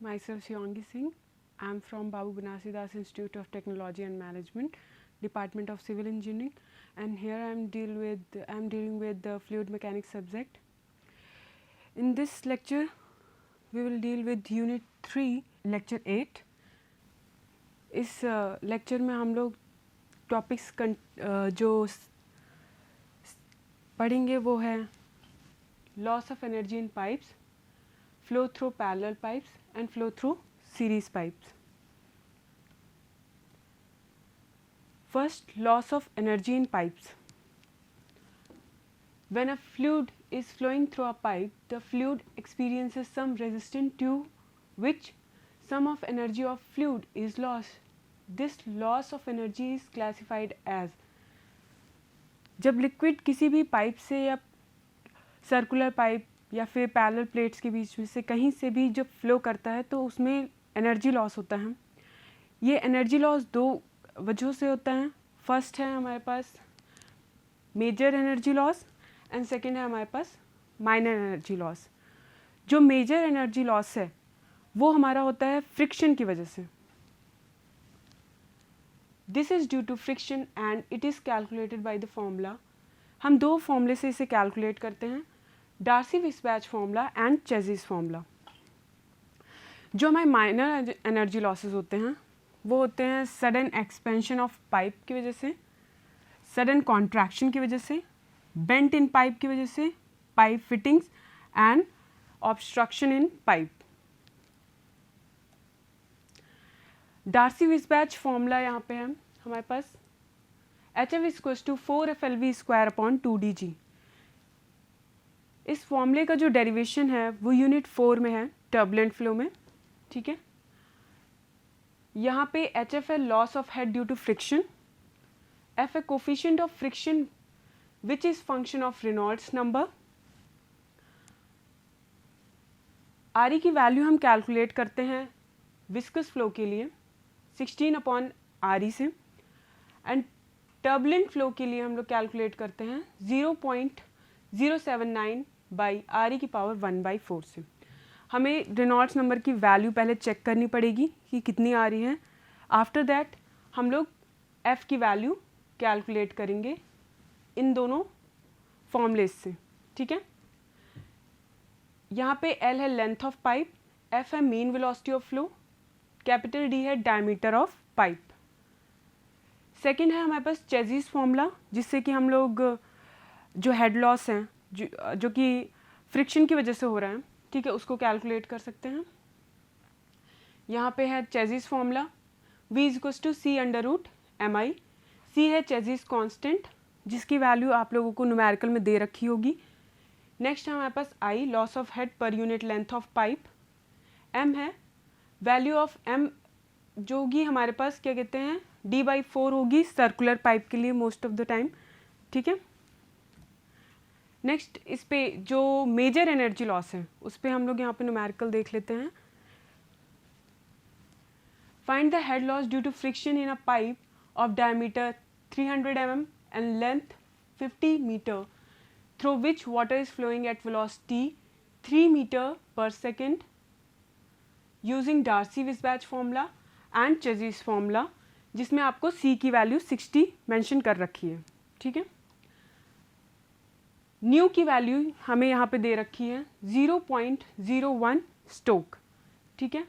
Myself Shivangi Singh. I am from Babu Banasidas Institute of Technology and Management, Department of Civil Engineering, and here I am dealing with the fluid mechanics subject. In this lecture, we will deal with Unit 3, Lecture 8. इस lecture में हम लोग topics जो पढ़ेंगे वो है loss of energy in pipes, flow through parallel pipes and flow through series pipes. First, loss of energy in pipes. When a fluid is flowing through a pipe, the fluid experiences some resistance to which sum of energy of fluid is lost. This loss of energy is classified as, जब liquid किसी भी pipe से या circular pipe या फिर parallel plates के बीच में से कहीं से भी जब फ्लो करता है तो उसमें एनर्जी लॉस होता है. ये एनर्जी लॉस दो वजहों से होता है. फर्स्ट है हमारे पास major energy loss and second है हमारे पास माइनर एनर्जी लॉस. जो मेजर एनर्जी लॉस है वो हमारा होता है फ्रिक्शन की वजह से. This is due to friction and it is calculated by the formula. हम दो फॉर्मूले से इसे कैलकुलेट करते हैं, Darcy Weisbach formula and Chezy's formula. जो हमारे माइनर एनर्जी लॉसेस होते हैं वो होते हैं सडन एक्सपेंशन ऑफ पाइप की वजह से, सडन कॉन्ट्रैक्शन की वजह से, बेंट इन पाइप की वजह से, pipe fittings and obstruction in pipe. Darcy Weisbach formula यहाँ पे है हमारे पास HF = 4FLV²/2dg. इस फॉर्मूले का जो डेरिवेशन है वो यूनिट 4 में है, टर्बुलेंट फ्लो में. ठीक है, यहाँ पे HF है loss of head due to friction, F है coefficient of friction which is function of Reynolds number. RE की वैल्यू हम कैलकुलेट करते हैं विस्कस फ्लो के लिए 16/RE से, एंड टर्बुलेंट फ्लो के लिए हम लोग कैलकुलेट करते हैं 0.079/RE⁴ से. हमें रेनॉल्ड्स नंबर की वैल्यू पहले चेक करनी पड़ेगी कि कितनी आ रही है. आफ्टर दैट हम लोग F की वैल्यू कैलकुलेट करेंगे इन दोनों फॉर्मूलेस से. ठीक है, यहाँ पे L है लेंथ ऑफ पाइप, F है mean velocity of flow, capital D है डायमीटर ऑफ पाइप. सेकेंड है हमारे पास चेज़िस फॉर्मूला, जिससे कि हम लोग जो हेड लॉस हैं जो कि फ्रिक्शन की वजह से हो रहा है, ठीक है, उसको कैलकुलेट कर सकते हैं. यहाँ पे है chassis formula V = C/√mi. C है चेज़िस कांस्टेंट जिसकी वैल्यू आप लोगों को न्यूमेरिकल में दे रखी होगी. नेक्स्ट है हमारे पास I, loss of head per unit length of pipe. M है वैल्यू ऑफ M जो होगी हमारे पास क्या कहते हैं D/4 होगी सर्कुलर पाइप के लिए मोस्ट ऑफ द टाइम. ठीक है, नेक्स्ट इस पे जो मेजर एनर्जी लॉस है उस पे हम लोग यहाँ पे न्यूमेरिकल देख लेते हैं. Find the head loss due to friction in a pipe of diameter 300 mm and length 50 metre through which water is flowing at velocity 3 metre per second using Darcy Weisbach formula and Chezy's formula, जिसमें आपको C की value 60 mention कर रखी है. ठीक है, new की value हमें यहाँ पे दे रखी है 0.01 स्टोक. ठीक है,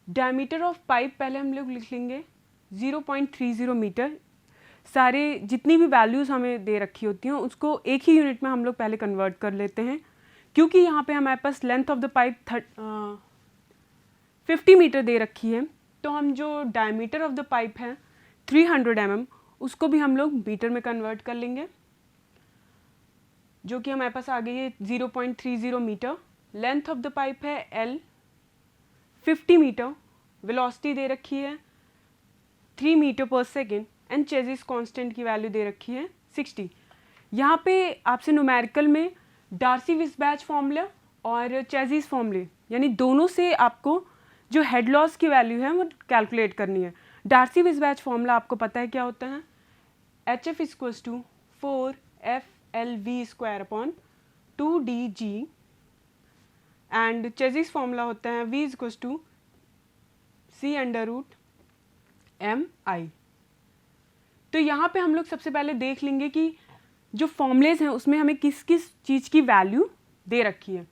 डायमीटर ऑफ पाइप पहले हम लोग लिख लेंगे 0.30 मीटर. सारे जितनी भी वैल्यूज़ हमें दे रखी होती हैं उसको एक ही यूनिट में हम लोग पहले कन्वर्ट कर लेते हैं, क्योंकि यहाँ पे हमारे पास length of the pipe 50 metre दे रखी है. तो हम जो डायमीटर ऑफ द पाइप है 300 mm उसको भी हम लोग मीटर में कन्वर्ट कर लेंगे, जो कि हमारे पास आ गई है 0.30 metre. Length of the pipe है L 50 मीटर, वेलोसिटी दे रखी है 3 metre per second and Chezy's constant की वैल्यू दे रखी है 60. यहाँ पे आपसे न्यूमेरिकल में डार्सी-विस्बैच फॉर्मूला और चेज़िस फॉर्मूले यानी दोनों से आपको जो हेड लॉस की वैल्यू है वो कैलकुलेट करनी है। डार्सी विस्बैच फॉर्मूला आपको पता है क्या होता है, HF equals to 4FLV square upon 2DG and Chezy's formula होता है V equals to C under root MI। तो यहाँ पे हम लोग सबसे पहले देख लेंगे कि जो फॉर्मूलेज हैं उसमें हमें किस किस चीज़ की वैल्यू दे रखी है।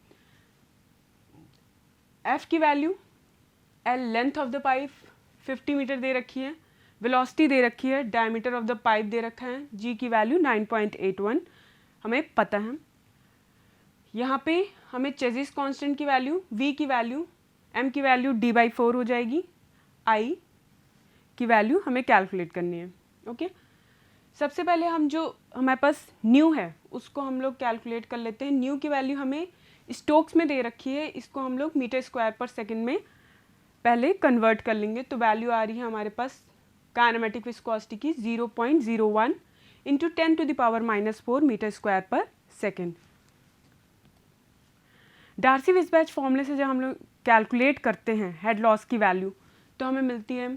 F की value, L length of the pipe 50 metre दे रखी है, वेलोसिटी दे रखी है, डायमीटर ऑफ द पाइप दे रखा है, G की वैल्यू 9.81 हमें पता है। यहाँ पे हमें चेजिस कांस्टेंट की वैल्यू, V की वैल्यू, M की वैल्यू D/4 हो जाएगी, I की वैल्यू हमें कैलकुलेट करनी है। ओके, सबसे पहले हम जो हमारे पास न्यू है उसको हम लोग कैलकुलेट कर लेते हैं। न्यू की वैल्यू हमें स्टोक्स में दे रखी है, इसको हम लोग मीटर स्क्वायर पर सेकंड में पहले कन्वर्ट कर लेंगे। तो वैल्यू आ रही है हमारे पास काइनेमेटिक विस्कोसिटी की 0.01 इंटू 10⁻⁻⁴ मीटर स्क्वायर पर सेकेंड। डार्सी विस्बैच फॉर्मूले से जब हम लोग कैलकुलेट करते हैं हेड लॉस की वैल्यू तो हमें मिलती है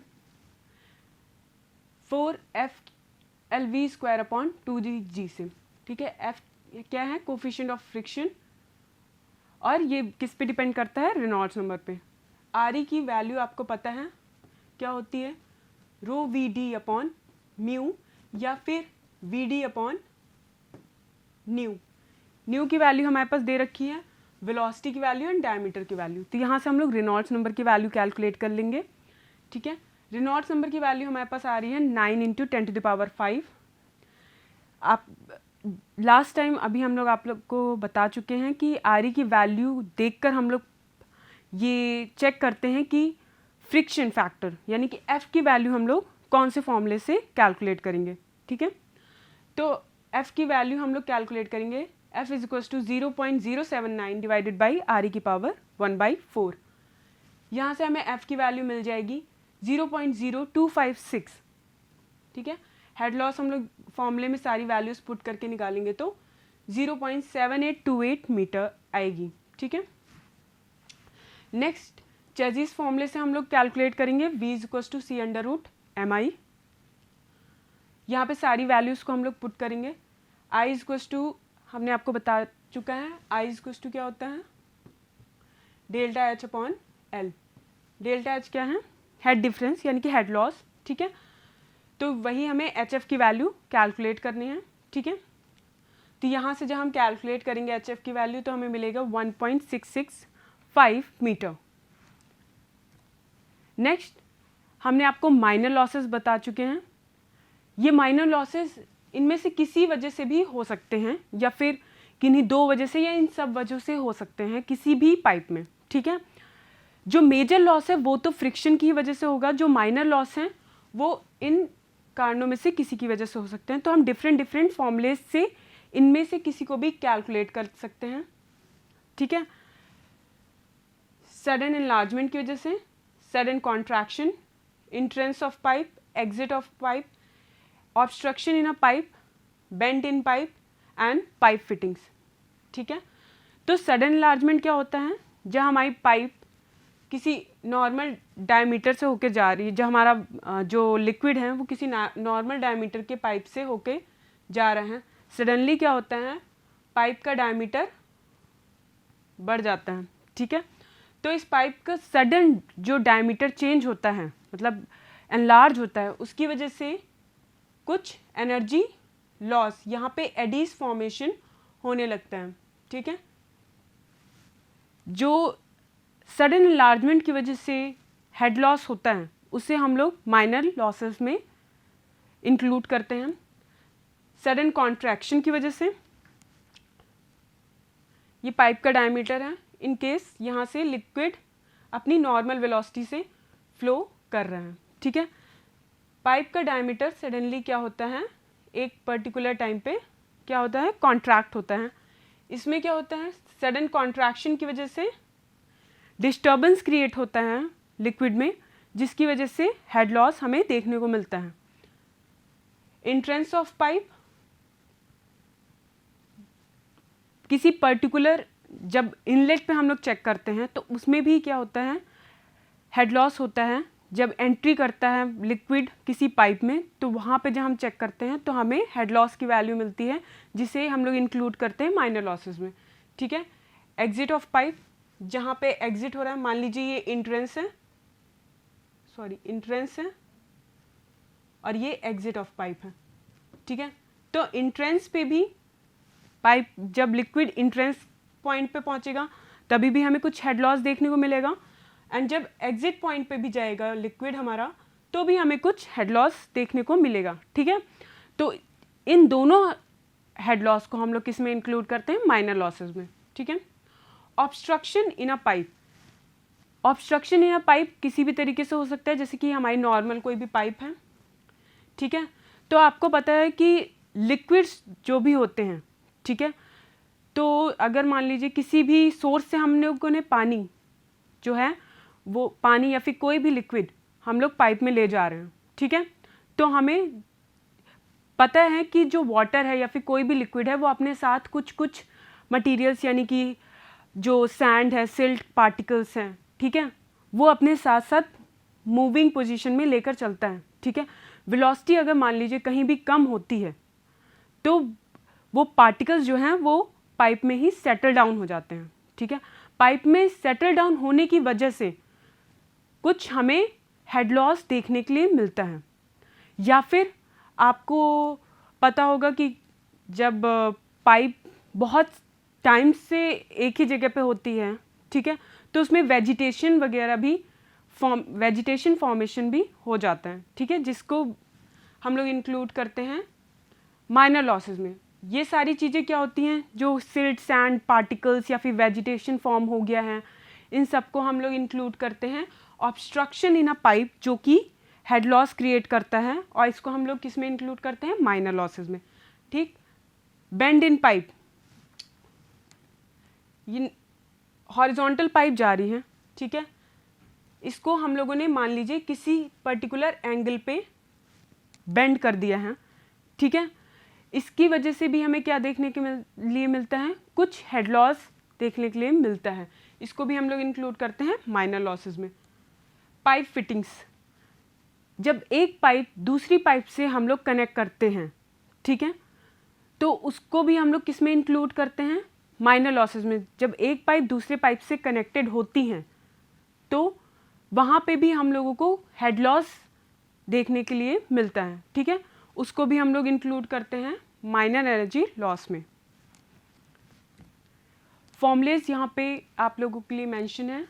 4FLV स्क्वायर अपॉन 2DG से। ठीक है, F क्या है, कोफिशिएंट ऑफ फ्रिक्शन, और ये किस पे डिपेंड करता है, रेनॉल्ड्स नंबर पे। RE की वैल्यू आपको पता है क्या होती है, रो VD अपॉन म्यू या फिर VD अपॉन न्यू। न्यू की वैल्यू हमारे पास दे रखी है, वेलोसिटी की वैल्यू एंड डायमीटर की वैल्यू। तो यहाँ से हम लोग रेनॉल्ड्स नंबर की वैल्यू कैलकुलेट कर लेंगे। ठीक है, रेनॉल्ड्स नंबर की वैल्यू हमारे पास आ रही है 9 इंटू 10⁵। आप लास्ट टाइम अभी हम लोग आप लोग को बता चुके हैं कि RE की वैल्यू देखकर हम लोग ये चेक करते हैं कि फ्रिक्शन फैक्टर यानी कि F की वैल्यू हम लोग कौन से फॉर्मूले से कैलकुलेट करेंगे। ठीक है, तो F की वैल्यू हम लोग कैलकुलेट करेंगे, F is equals to 0.079 divided by RE की पावर 1/4। यहाँ से हमें F की वैल्यू मिल जाएगी 0.0256। ठीक है, हेड लॉस हम लोग फॉर्मूले में सारी वैल्यूज पुट करके निकालेंगे तो 0.7828 मीटर आएगी। ठीक है, नेक्स्ट चेजिस फॉर्मूले से हम लोग कैलकुलेट करेंगे V is equals to C under root MI। यहाँ पे सारी वैल्यूज को हम लोग पुट करेंगे। I इज इक्वल्स टू हमने आपको बता चुका है, I इज इक्वल्स टू क्या होता है, delta H upon L। Delta H क्या है, हेड डिफरेंस यानी कि हेड लॉस। ठीक है, तो वही हमें HF की वैल्यू कैलकुलेट करनी है। ठीक है, तो यहाँ से जब हम कैलकुलेट करेंगे HF की वैल्यू तो हमें मिलेगा 1.665 मीटर। नेक्स्ट हमने आपको माइनर लॉसेस बता चुके हैं। ये माइनर लॉसेस इनमें से किसी वजह से भी हो सकते हैं या फिर किन्हीं दो वजह से या इन सब वजहों से हो सकते हैं किसी भी पाइप में। ठीक है, जो मेजर लॉस है वो तो फ्रिक्शन की वजह से होगा, जो माइनर लॉस हैं वो इन कारणों में से किसी की वजह से हो सकते हैं। तो हम डिफरेंट फॉर्मूले से इनमें से किसी को भी कैलकुलेट कर सकते हैं। ठीक है, सडन एनलार्जमेंट की वजह से, sudden contraction, entrance of pipe, exit of pipe, obstruction in a pipe, bent in pipe and pipe fittings. ठीक है, तो सडन एनलार्जमेंट क्या होता है, जब हमारी पाइप किसी नॉर्मल डायमीटर से होके जा रही है, जब हमारा जो लिक्विड है वो किसी नॉर्मल डायमीटर के पाइप से होके जा रहे हैं, सडनली क्या होता है, पाइप का डायमीटर बढ़ जाता है। ठीक है, तो इस पाइप का सडन जो डायमीटर चेंज होता है मतलब एनलार्ज होता है, उसकी वजह से कुछ एनर्जी लॉस, यहाँ पे एडीज फॉर्मेशन होने लगता है। ठीक है, जो सडन एनलार्जमेंट की वजह से हेड लॉस होता है उसे हम लोग माइनर लॉसेस में इंक्लूड करते हैं। सडन कॉन्ट्रैक्शन की वजह से, ये पाइप का डायमीटर है, इन केस यहाँ से लिक्विड अपनी नॉर्मल वेलोसिटी से फ्लो कर रहे हैं। ठीक है, पाइप का डायमीटर सडनली क्या होता है, एक पर्टिकुलर टाइम पे क्या होता है, कॉन्ट्रैक्ट होता है। इसमें क्या होता है, सडन कॉन्ट्रैक्शन की वजह से डिस्टर्बेंस क्रिएट होता है लिक्विड में, जिसकी वजह से हेड लॉस हमें देखने को मिलता है। एंट्रेंस ऑफ पाइप, किसी पर्टिकुलर जब इनलेट पे हम लोग चेक करते हैं तो उसमें भी क्या होता है, हेड लॉस होता है जब एंट्री करता है लिक्विड किसी पाइप में, तो वहाँ पे जब हम चेक करते हैं तो हमें हेड लॉस की वैल्यू मिलती है, जिसे हम लोग इंक्लूड करते हैं माइनर लॉसेस में। ठीक है, एग्जिट ऑफ पाइप, जहाँ पे एग्जिट हो रहा है, मान लीजिए ये इंट्रेंस है, इंट्रेंस है और ये एग्जिट ऑफ पाइप है। ठीक है, तो इंट्रेंस पे भी पाइप जब लिक्विड इंट्रेंस पॉइंट पे पहुंचेगा तभी भी हमें कुछ हेड लॉस देखने को मिलेगा, एंड जब एग्जिट पॉइंट पे भी जाएगा लिक्विड हमारा तो भी हमें कुछ हेड लॉस देखने को मिलेगा। ठीक है, तो इन दोनों हेड लॉस को हम लोग किस में इंक्लूड करते हैं, माइनर लॉसेस में। ठीक है, obstruction in a pipe, obstruction in a pipe किसी भी तरीके से हो सकता है, जैसे कि हमारी नॉर्मल कोई भी पाइप है। ठीक है, तो आपको पता है कि लिक्विड्स जो भी होते हैं, ठीक है, तो अगर मान लीजिए किसी भी सोर्स से हम लोगों ने पानी जो है वो पानी या फिर कोई भी लिक्विड हम लोग पाइप में ले जा रहे हैं। ठीक है, तो हमें पता है कि जो वाटर है या फिर कोई भी लिक्विड है वो अपने साथ कुछ कुछ मटेरियल्स, यानी कि जो सैंड है, सिल्ट पार्टिकल्स हैं, ठीक है, वो अपने साथ साथ मूविंग पोजीशन में लेकर चलता है। ठीक है, वेलोसिटी अगर मान लीजिए कहीं भी कम होती है तो वो पार्टिकल्स जो हैं वो पाइप में ही सेटल डाउन हो जाते हैं। ठीक है, पाइप में सेटल डाउन होने की वजह से कुछ हमें हेड लॉस देखने के लिए मिलता है। या फिर आपको पता होगा कि जब पाइप बहुत टाइम से एक ही जगह पे होती है, ठीक है, तो उसमें वेजिटेशन वगैरह भी वेजिटेशन फॉर्मेशन भी हो जाता है। ठीक है, जिसको हम लोग इंक्लूड करते हैं माइनर लॉसेस में। ये सारी चीज़ें क्या होती हैं, जो सिल्ट, सैंड पार्टिकल्स या फिर वेजिटेशन फॉर्म हो गया है, इन सबको हम लोग इंक्लूड करते हैं ऑब्स्ट्रक्शन इन अ पाइप, जो कि हेड लॉस क्रिएट करता है, और इसको हम लोग किस में इंक्लूड करते हैं, माइनर लॉसेस में। ठीक, बेंड इन पाइप, ये हॉरिजॉन्टल पाइप जा रही है, ठीक है, इसको हम लोगों ने मान लीजिए किसी पर्टिकुलर एंगल पे बेंड कर दिया है। ठीक है, इसकी वजह से भी हमें क्या देखने के लिए मिलता है, कुछ हेड लॉस देखने के लिए मिलता है। इसको भी हम लोग इंक्लूड करते हैं माइनर लॉसेस में। पाइप फिटिंग्स, जब एक पाइप दूसरी पाइप से हम लोग कनेक्ट करते हैं, ठीक है, तो उसको भी हम लोग किस में इंक्लूड करते हैं, माइनर लॉसेस में। जब एक पाइप दूसरे पाइप से कनेक्टेड होती हैं तो वहाँ पे भी हम लोगों को हेड लॉस देखने के लिए मिलता है। ठीक है, उसको भी हम लोग इंक्लूड करते हैं माइनर एनर्जी लॉस में। फॉर्मूलेज यहाँ पे आप लोगों के लिए मेंशन है।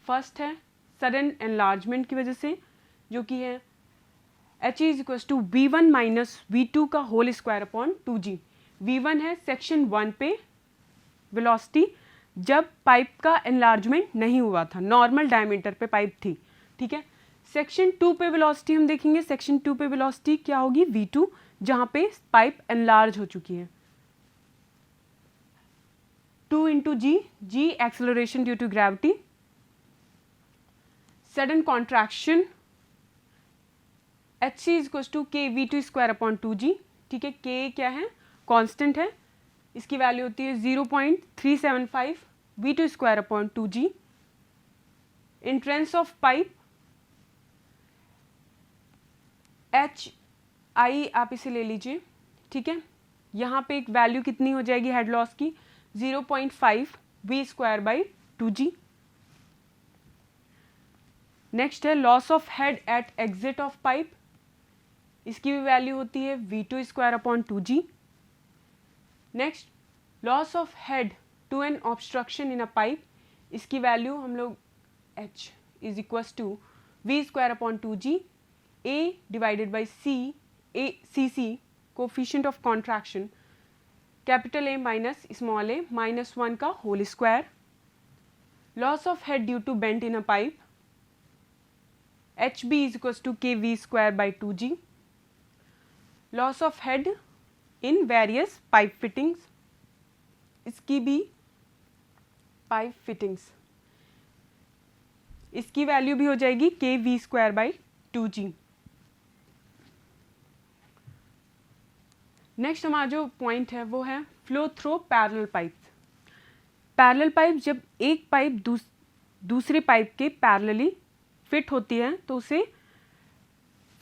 फर्स्ट है सडन एनलार्जमेंट की वजह से, जो कि है H is equal to V1 minus V2 का whole square upon 2G। V1 है सेक्शन 1 पे वेलोसिटी, जब पाइप का एनलार्जमेंट नहीं हुआ था, नॉर्मल डायमीटर पे पाइप थी। ठीक है, सेक्शन 2 पे वेलोसिटी हम देखेंगे, सेक्शन 2 पे वेलोसिटी क्या होगी, V2, जहाँ पे पाइप एनलार्ज हो चुकी है। 2 into G, G acceleration due to gravity. Sudden contraction H is equal to K V2 square upon 2G। ठीक है, K क्या है, कांस्टेंट है, इसकी वैल्यू होती है 0.375 V2 square upon 2G। Entrance of pipe HI आप इसे ले लीजिए। ठीक है, यहाँ पे एक वैल्यू कितनी हो जाएगी हेड लॉस की, 0.5 V square by 2G। Next है loss of head at exit of pipe, इसकी भी वैल्यू होती है V2 square upon 2G। Next loss of head to an obstruction in a pipe, इसकी वैल्यू हम लोग H is equal to V square upon 2G, A divided by CC coefficient of contraction, capital A minus small a minus 1 का whole square. Loss of head due to bent in a pipe, HB is equals to KV square by 2G. Loss of head in various pipe fittings, इसकी भी pipe fittings, इसकी value भी हो जाएगी KV square by 2G। Next हमारा जो point है वो है flow through parallel pipe. Parallel pipe, जब एक पाइप दूसरे पाइप के पैरेलली फिट होती है तो उसे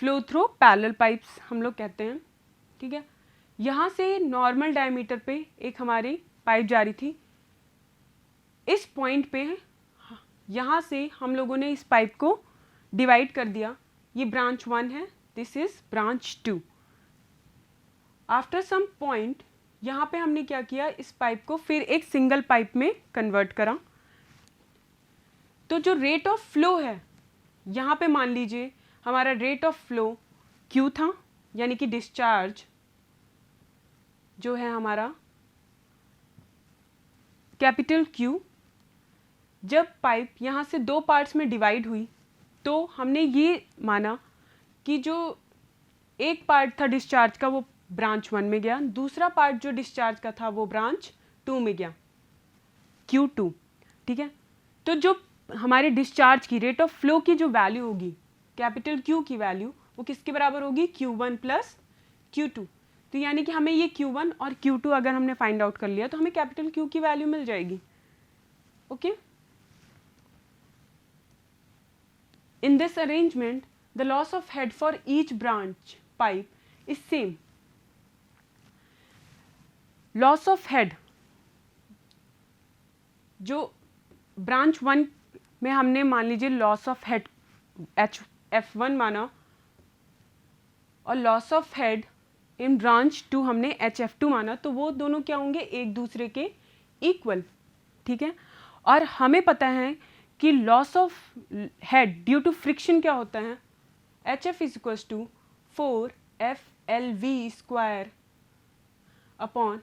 फ्लो थ्रू पैरेलल पाइप्स हम लोग कहते हैं, ठीक है। यहाँ से नॉर्मल डायमीटर पे एक हमारी पाइप जा रही थी, इस पॉइंट पे यहाँ से हम लोगों ने इस पाइप को डिवाइड कर दिया, ये ब्रांच 1 है, this is branch 2। After some point यहाँ पे हमने क्या किया, इस पाइप को फिर एक सिंगल पाइप में कन्वर्ट करा। तो जो रेट ऑफ फ्लो है, यहाँ पे मान लीजिए हमारा रेट ऑफ फ्लो Q था, यानी कि डिस्चार्ज जो है हमारा कैपिटल Q। जब पाइप यहाँ से 2 पार्ट्स में डिवाइड हुई तो हमने ये माना कि जो एक पार्ट था डिस्चार्ज का वो ब्रांच 1 में गया, दूसरा पार्ट जो डिस्चार्ज का था वो ब्रांच 2 में गया, Q2, ठीक है। तो जो हमारे डिस्चार्ज की रेट ऑफ फ्लो की जो वैल्यू होगी, कैपिटल Q की वैल्यू, वो किसके बराबर होगी, Q1 प्लस Q2। तो यानी कि हमें ये Q1 और Q2 अगर हमने फाइंड आउट कर लिया तो हमें कैपिटल Q की वैल्यू मिल जाएगी, okay. In this arrangement, the loss of head for each branch pipe is same. Loss of head जो ब्रांच 1 में हमने मान लीजिए लॉस ऑफ हेड F1 माना, और loss of head in branch 2 हमने HF2 माना, तो वो दोनों क्या होंगे, एक दूसरे के इक्वल, ठीक है। और हमें पता है कि loss of head due to friction क्या होता है, HF is equals to 4FLV square upon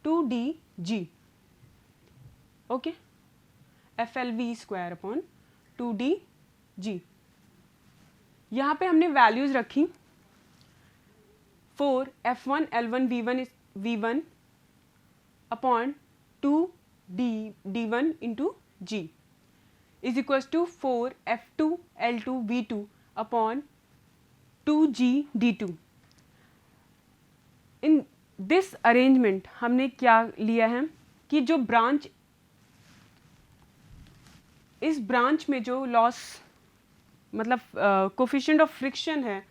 2DG, okay, FLV square upon 2DG। यहाँ पे हमने वैल्यूज रखी, 4F1 L1 V1 upon 2D1 into G is equals to 4F2 L2 V2 upon 2G D2। In this arrangement हमने क्या लिया है कि जो ब्रांच, इस ब्रांच में जो लॉस मतलब कोफिशिएंट ऑफ फ्रिक्शन है,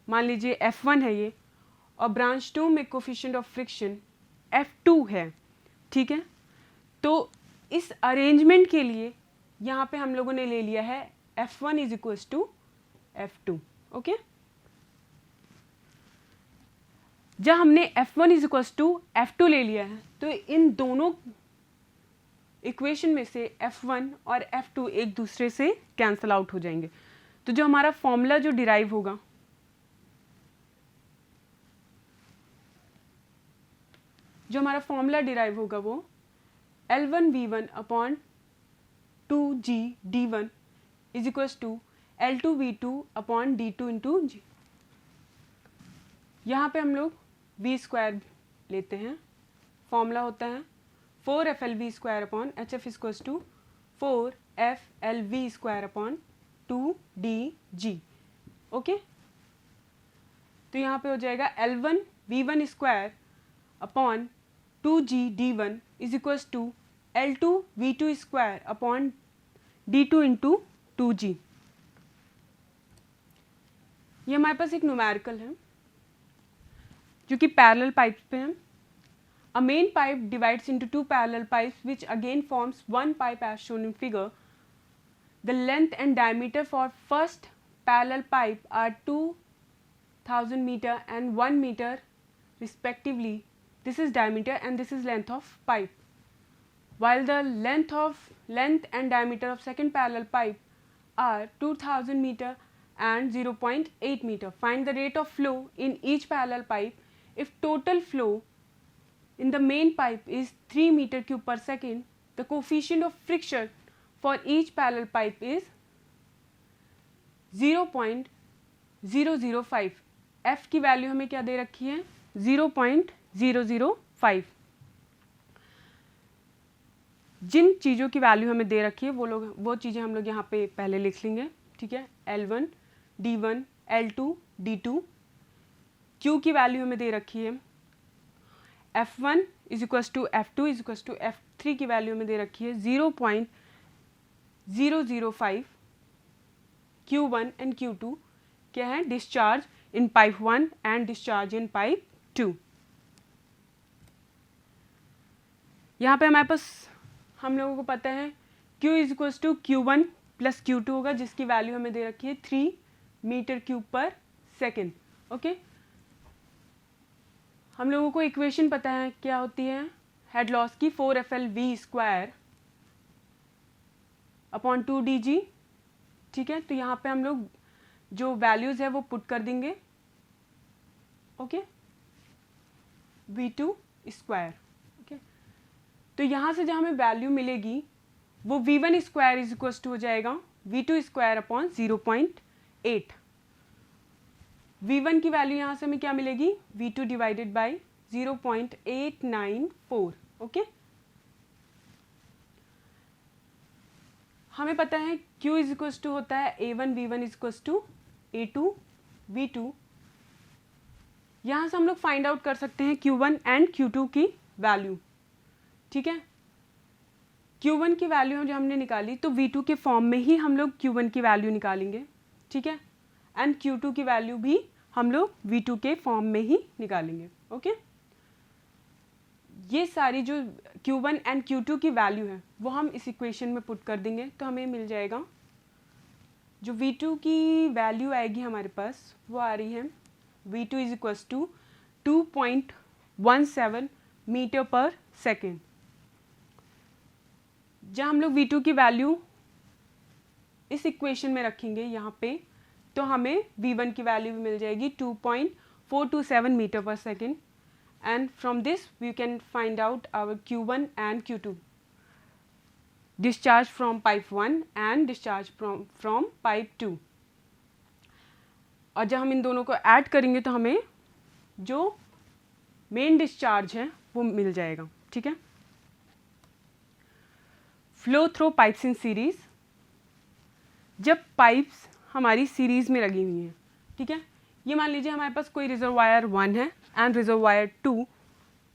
मान लीजिए F1 है ये, और ब्रांच 2 में कोफिशिएंट ऑफ फ्रिक्शन F2 है, ठीक है। तो इस अरेंजमेंट के लिए यहाँ पे हम लोगों ने ले लिया है F1 is equals to F2, okay. जब हमने F1 is equals to F2 ले लिया है तो इन दोनों इक्वेशन में से F1 और F2 एक दूसरे से कैंसल आउट हो जाएंगे। तो जो हमारा फॉर्मूला जो डिराइव होगा, वो L1 V1 upon 2G D1 is equals to L2 V2 upon D2 into G। यहाँ पे हम लोग V स्क्वायर लेते हैं, फॉर्मूला होता है 4FLV square upon HF equals to 4FLV square upon 2DG, okay. तो यहाँ पे हो जाएगा L1 V1 square upon 2G D1 is equals to L2 V2 square upon D2 into 2G। ये हमारे पास एक न्यूमेरिकल है जो कि पैरेलल पाइप्स पे है। A main pipe divides into 2 parallel pipes which again forms one pipe as shown in figure. The length and diameter for first parallel pipe are 2000 meter and 1 meter respectively. This is diameter and this is length of pipe. While the length and diameter of second parallel pipe are 2000 meter and 0.8 meter. Find the rate of flow in each parallel pipe if total flow in the main pipe is 3 meter cube per second. The coefficient of friction for each parallel pipe is 0.005. F की value हमें क्या दे रखी है, 0.005। जिन चीज़ों की value हमें दे रखी है वो चीज़ें हम लोग यहाँ पे पहले लिख लेंगे, ठीक है। L1 D1 L2 D2। Q की वैल्यू हमें दे रखी है F1 is equals to F2 is equals to F3 की वैल्यू में दे रखी है 0.005 005 Q1 एंड Q2 क्या है, discharge in pipe 1 and discharge in pipe 2। यहाँ पे हमारे पास हम लोगों को पता है Q is equals to Q1 plus Q2 होगा, जिसकी वैल्यू हमें दे रखी है 3 metre cube per second. Okay, हम लोगों को इक्वेशन पता है क्या होती है हेड लॉस की, 4FLV स्क्वायर अपॉन 2DG। ठीक है, तो यहाँ पे हम लोग जो वैल्यूज है वो पुट कर देंगे। Okay, V2 square. ओके, तो यहाँ से जो हमें वैल्यू मिलेगी वो V1 square is equal to हो जाएगा V2 स्क्वायर अपॉन 0.8। V1 की वैल्यू यहाँ से हमें क्या मिलेगी, V2 डिवाइडेड बाई 0.894। ओके, हमें पता है Q इज इक्वल टू होता है A1 V1 is equal to A2 V2। यहाँ से हम लोग फाइंड आउट कर सकते हैं Q1 एंड Q2 की वैल्यू। ठीक है, Q1 की वैल्यू जो हमने निकाली तो V2 के फॉर्म में ही हम लोग Q1 की वैल्यू निकालेंगे। ठीक है, एंड Q2 की वैल्यू भी हम लोग V2 के फॉर्म में ही निकालेंगे। ओके, ये सारी जो Q1 एंड Q2 की वैल्यू है वो हम इस इक्वेशन में पुट कर देंगे, तो हमें मिल जाएगा जो V2 की वैल्यू आएगी हमारे पास वो आ रही है V2 is equals to 2.17 metre per second. जब हम लोग V2 की वैल्यू इस इक्वेशन में रखेंगे यहाँ पे, तो हमें V1 की वैल्यू भी मिल जाएगी 2.427 metre per second, and from this we can find out our Q1 and Q2 discharge from pipe 1 and discharge from pipe 2। और जब हम इन दोनों को ऐड करेंगे तो हमें जो मेन डिस्चार्ज है वो मिल जाएगा। ठीक है, flow through pipes in series, जब पाइप्स हमारी सीरीज में लगी हुई हैं। ठीक है, ये मान लीजिए हमारे पास कोई रिजर्वायर 1 है एंड रिजर्वायर 2।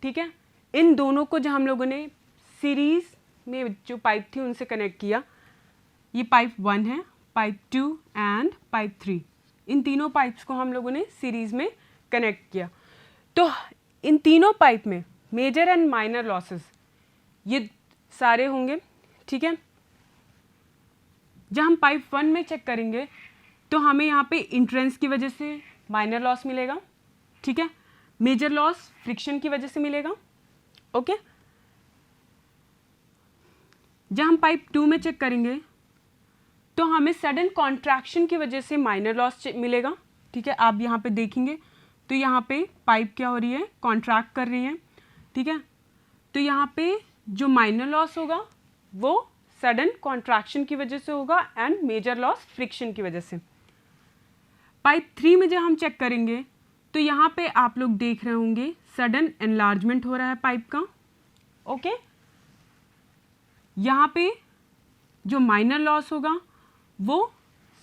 ठीक है, इन दोनों को जब हम लोगों ने सीरीज में जो पाइप थी उनसे कनेक्ट किया, ये पाइप 1 है, पाइप 2 एंड पाइप 3, इन तीनों पाइप्स को हम लोगों ने सीरीज में कनेक्ट किया। तो इन तीनों पाइप में मेजर एंड माइनर लॉसेस ये सारे होंगे। ठीक है, जब हम पाइप 1 में चेक करेंगे तो हमें यहाँ पे इंट्रेंस की वजह से माइनर लॉस मिलेगा। ठीक है, मेजर लॉस फ्रिक्शन की वजह से मिलेगा। ओके, जब हम पाइप 2 में चेक करेंगे तो हमें सडन कॉन्ट्रैक्शन की वजह से माइनर लॉस मिलेगा। ठीक है, आप यहाँ पे देखेंगे तो यहाँ पे पाइप क्या हो रही है, कॉन्ट्रैक्ट कर रही है। ठीक है, तो यहाँ पे जो माइनर लॉस होगा वो सडन कॉन्ट्रैक्शन की वजह से होगा एंड मेजर लॉस फ्रिक्शन की वजह से। पाइप 3 में जब हम चेक करेंगे तो यहाँ पे आप लोग देख रहे होंगे सडन एनलार्जमेंट हो रहा है पाइप का। ओके, यहाँ पे जो माइनर लॉस होगा वो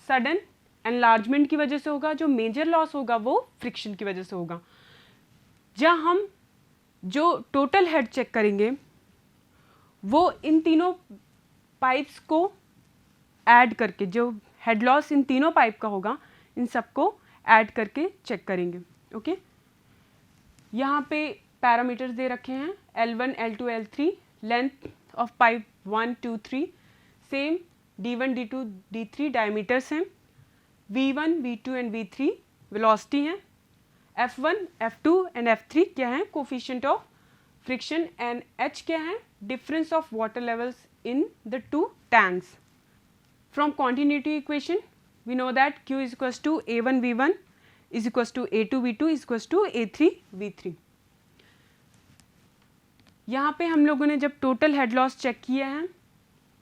सडन एनलार्जमेंट की वजह से होगा, जो मेजर लॉस होगा वो फ्रिक्शन की वजह से होगा। जब हम जो टोटल हेड चेक करेंगे वो इन तीनों पाइप्स को ऐड करके, जो हेड लॉस इन तीनों पाइप का होगा इन सबको ऐड करके चेक करेंगे। ओके, यहाँ पे पैरामीटर्स दे रखे हैं L1, L2, L3, length of pipe 1, 2, 3, same D1, D2, D3 diameters हैं, V1, V2 and V3 velocity हैं, F1, F2 एंड F3 क्या है, coefficient of friction, and H क्या है, difference of water levels in the two tanks. From continuity equation we know that Q is equals to A1 V1 is equals to A2 V2 is equals to A3 V3। यहाँ पे हम लोगों ने जब total head loss check किया है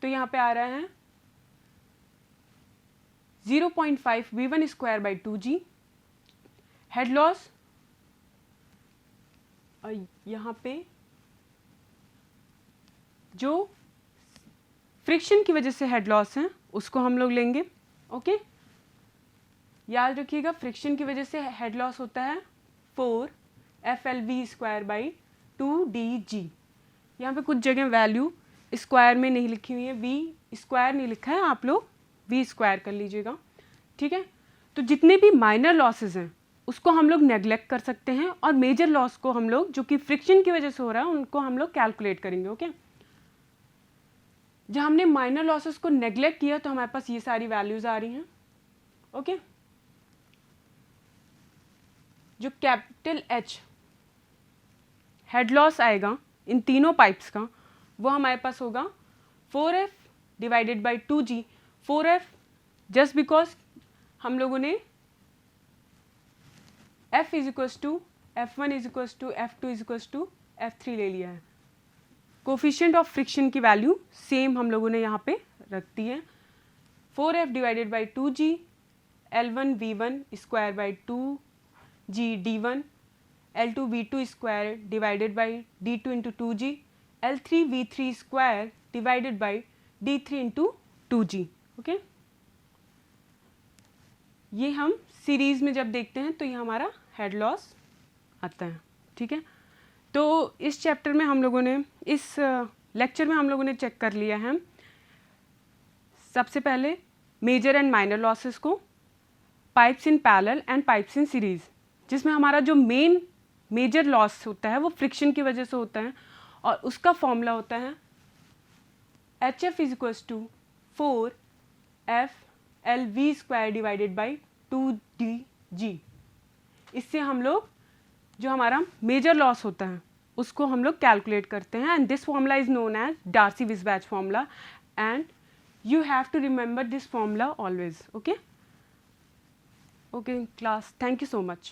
तो यहाँ पे आ रहा है 0.5 V1 square by 2G head loss, और यहाँ पे जो फ्रिक्शन की वजह से हेड लॉस है उसको हम लोग लेंगे। ओके, याद रखिएगा फ्रिक्शन की वजह से हेड लॉस होता है 4FLV स्क्वायर बाई 2DG। यहाँ पे कुछ जगह वैल्यू स्क्वायर में नहीं लिखी हुई है, वी स्क्वायर नहीं लिखा है, आप लोग वी स्क्वायर कर लीजिएगा, ठीक है। तो जितने भी माइनर लॉसेस हैं उसको हम लोग नेग्लेक्ट कर सकते हैं, और मेजर लॉस को हम लोग जो कि फ्रिक्शन की वजह से हो रहा है उनको हम लोग कैलकुलेट करेंगे, ओके। जब हमने माइनर लॉसेस को नेग्लेक्ट किया तो हमारे पास ये सारी वैल्यूज आ रही हैं, ओके। जो कैपिटल एच हेड लॉस आएगा इन तीनों पाइप्स का, वो हमारे पास होगा 4F divided by 2G। 4F just because हम लोगों ने F is equals to F1 is equals to F2 is equals to F3 ले लिया है। कोफिशिएंट ऑफ फ्रिक्शन की वैल्यू सेम हम लोगों ने यहाँ पे रख दी है। 4F divided by 2G, L1 V1 square by 2G D1, L2 V2 square divided by D2 into 2G, L3 V3 square divided by D3 into 2G, okay. ये हम सीरीज में जब देखते हैं तो ये हमारा हेड लॉस आता है, ठीक है। तो इस चैप्टर में हम लोगों ने, इस लेक्चर में हम लोगों ने चेक कर लिया है सबसे पहले मेजर एंड माइनर लॉसेस को, pipes in parallel and pipes in series, जिसमें हमारा जो मेन मेजर लॉस होता है वो फ्रिक्शन की वजह से होता है, और उसका फॉर्मूला होता है HF is equals to 4F LV square divided by 2DG। इससे हम लोग जो हमारा मेजर लॉस होता है उसको हम लोग कैलकुलेट करते हैं, and this formula is known as Darcy Weisbach formula, and you have to remember this formula always, okay. Okay class, thank you so much.